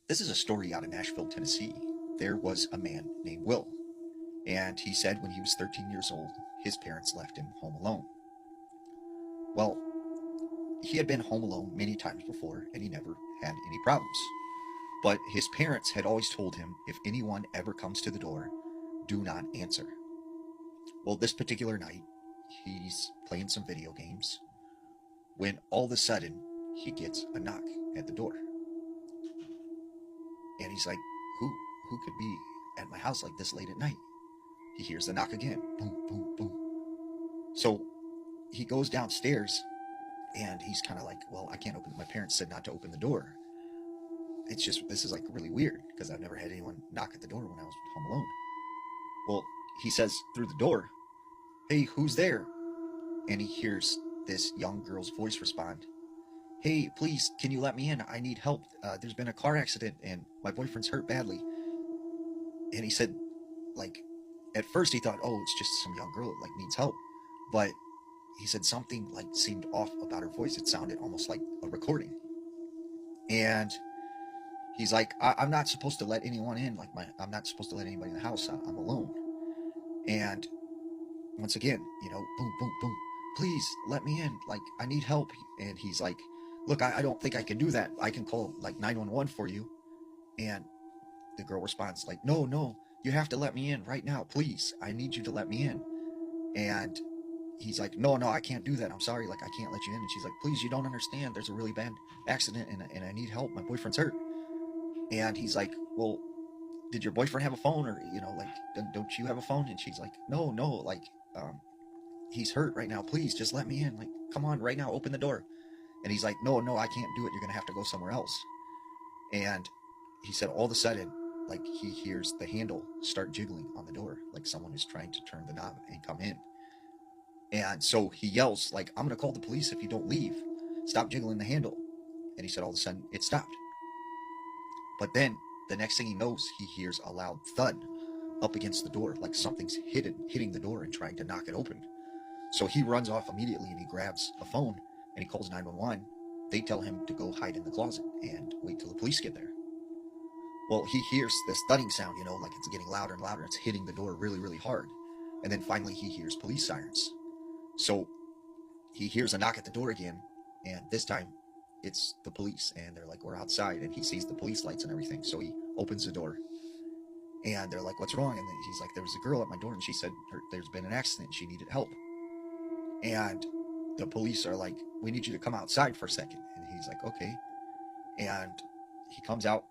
This is a story out of Nashville, Tennessee. There was a man named Will, and he said when he was 13 years old, his parents left him home alone. Well, he had been home alone many times before, and he never had any problems. But his parents had always told him if anyone ever comes to the door, do not answer. Well, this particular night, he's playing some video games when all of a sudden he gets a knock at the door. And he's like, who could be at my house like this late at night? He hears the knock again. Boom, boom, boom. So he goes downstairs and he's kind of like, well, I can't open it. My parents said not to open the door. This is like really weird because I've never had anyone knock at the door when I was home alone. Well, he says through the door, hey, who's there? And he hears this young girl's voice respond, hey, please, can you let me in? I need help. There's been a car accident and my boyfriend's hurt badly. And he said, like, at first he thought, oh, it's just some young girl that like needs help. But he said something like seemed off about her voice. It sounded almost like a recording. And he's like, I'm not supposed to let anyone in. I'm not supposed to let anybody in the house. I'm alone. And once again, boom, boom, boom. Please let me in. Like, I need help. And he's like, look, I don't think I can do that. I can call like 911 for you. And the girl responds like, no, you have to let me in right now. Please. I need you to let me in. And he's like, no, I can't do that. I'm sorry. Like, I can't let you in. And she's like, please, you don't understand. There's a really bad accident and I need help. My boyfriend's hurt. And he's like, well, did your boyfriend have a phone or, don't you have a phone? And she's like, no, like, he's hurt right now. Please just let me in. Like, come on right now. Open the door. And he's like, no, I can't do it. You're going to have to go somewhere else. And he said all of a sudden, like, he hears the handle start jiggling on the door, like someone is trying to turn the knob and come in. And so he yells, like, I'm going to call the police if you don't leave. Stop jiggling the handle. And he said all of a sudden it stopped. But then the next thing he knows, he hears a loud thud up against the door, like something's hitting the door and trying to knock it open. So he runs off immediately and he grabs a phone and he calls 911. They tell him to go hide in the closet and wait till the police get there. Well, he hears this thudding sound, like it's getting louder and louder. It's hitting the door really, really hard. And then finally he hears police sirens. So he hears a knock at the door again, and this time it's the police, and they're like, we're outside, and he sees the police lights and everything. So he opens the door, and they're like, what's wrong? And then he's like, there was a girl at my door, and she said there's been an accident, and she needed help. And the police are like, we need you to come outside for a second. And he's like, okay. And he comes out